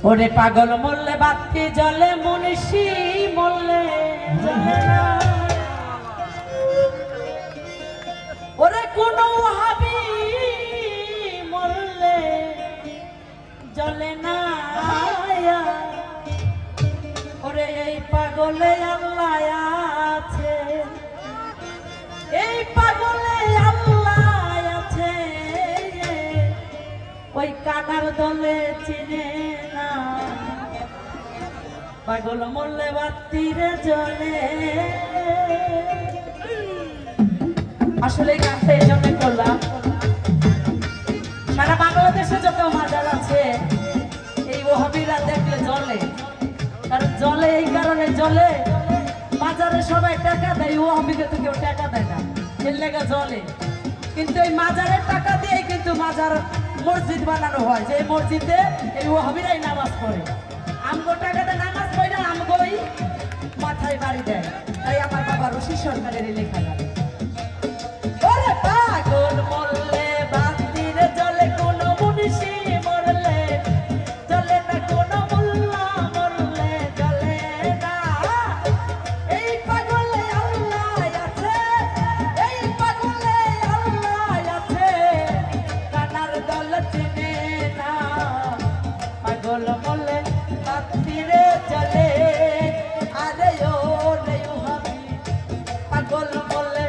ওরে পাগল মরলে বাতি জ্বলে মনীষী মরলে জ্বলে না ওরে কোন হাবি মরলে জ্বলে না ওরে এই পাগলে আল্লাহ আছে এই পাগলে আল্লাহ আছে ওই কানার দলে চিনে না পাগল মরলে বাতিরে জ্বলে আসলে এই গানটা এই জন্য করলাম সারা বাংলাদেশে যত মাজার আছে এই ওহাবিরা দেখলে জ্বলে কারণ জ্বলে এই কারণে জ্বলে মাজারে সবাই টাকা দেয় ওহাবিকে তো কেউ টাকা দেয় না এর লেগে জ্বলে কিন্তু এই মাজারের টাকা দিয়ে কিন্তু মাজার মসজিদ বানানো হয় যে মসজিদে এই ওহাবিরাই নামাজ পড়ে আমগো টাকাতে নামাজ পড়ে না আমগোই মাথায় বাড়ি দেয় তাই আমার বাবা রশি সরকারের লেখা গান ওরে পাগল মরলে বাতিরে জ্বলে কোন মনীষী মরলে জ্বলে না কোন মোল্লা মরলে জ্বলে না এই পাগলে আল্লাহ আছে এই পাগলে আল্লাহ আছে কানার দল চিনে না পাগল মরলে বাতিরে জ্বলে আরে ও রে হাবি পাগল মরলে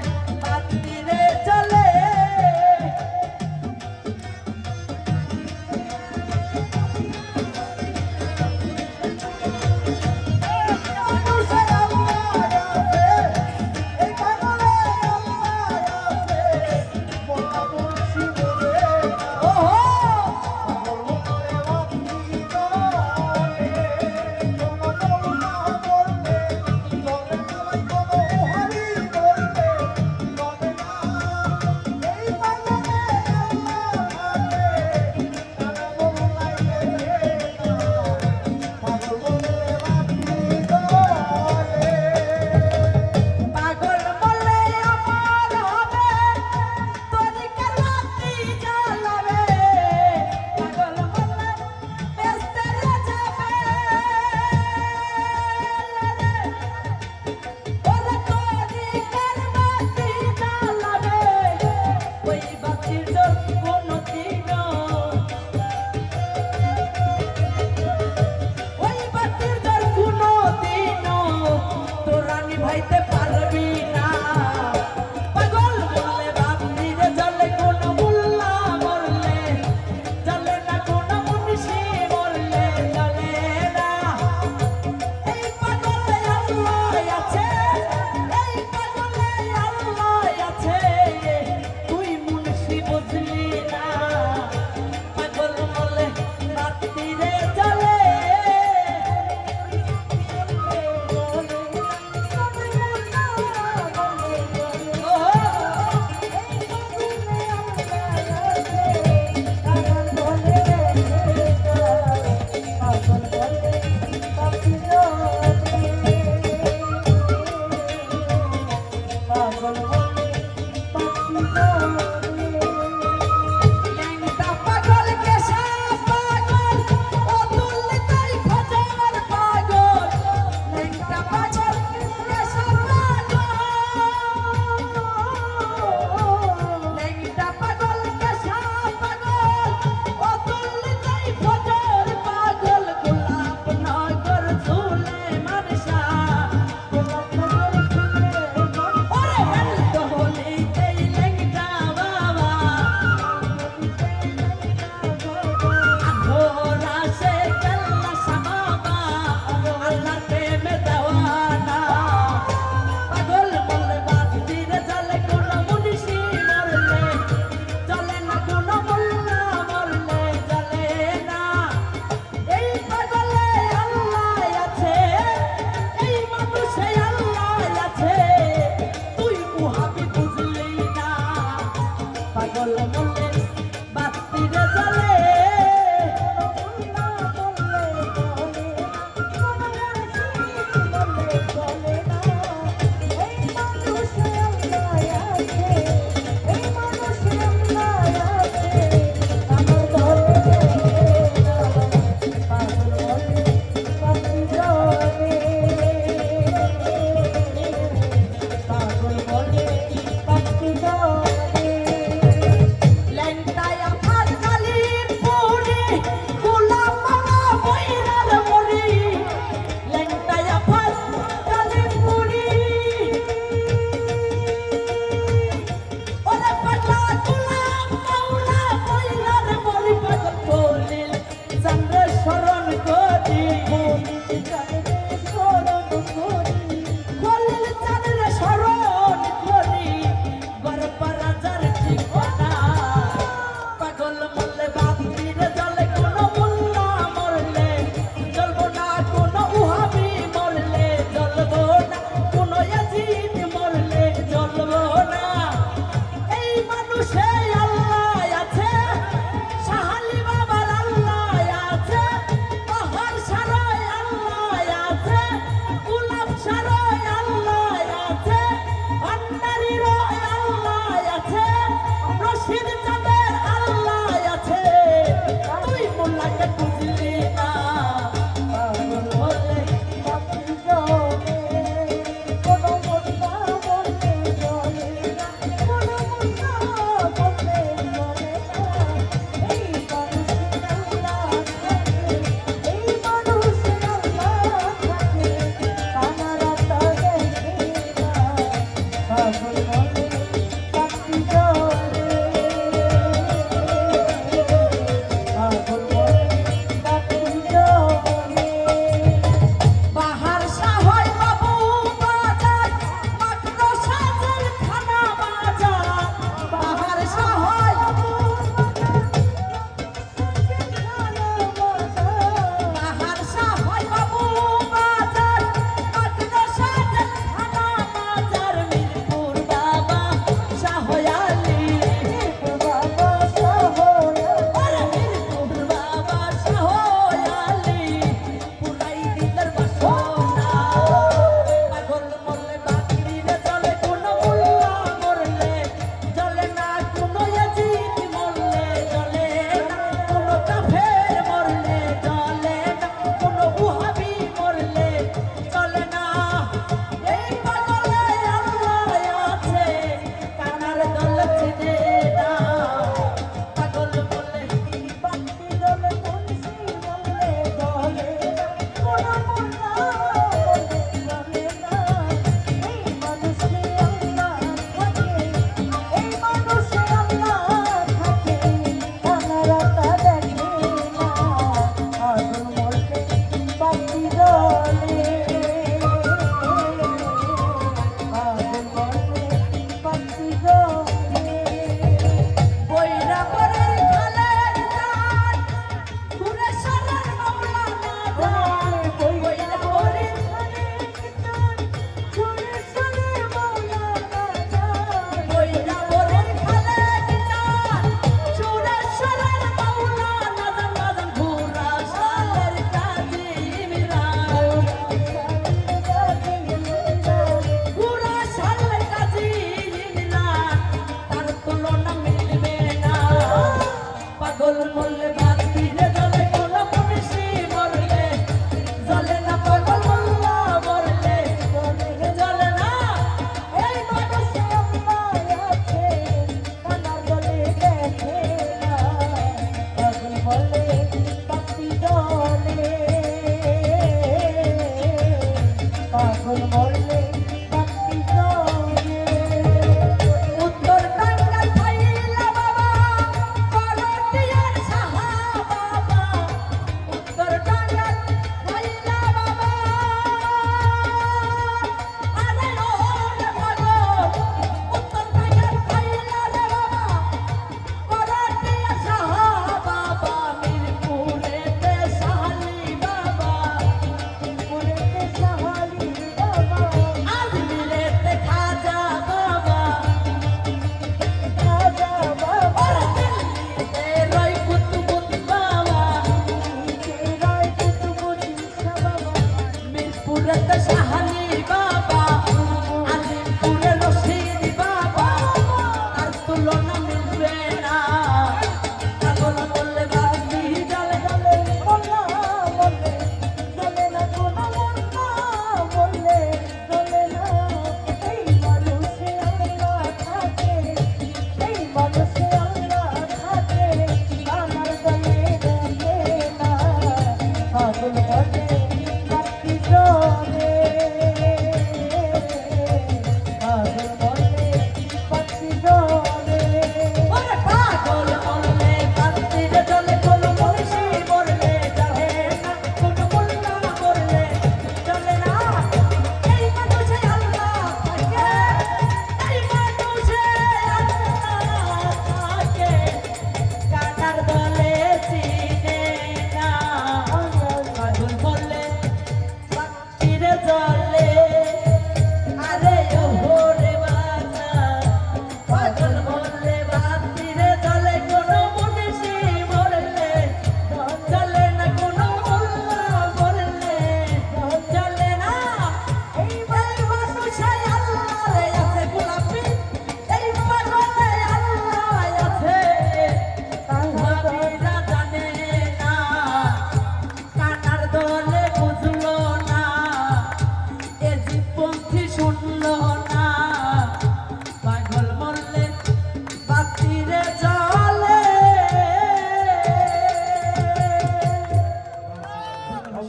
গুলমল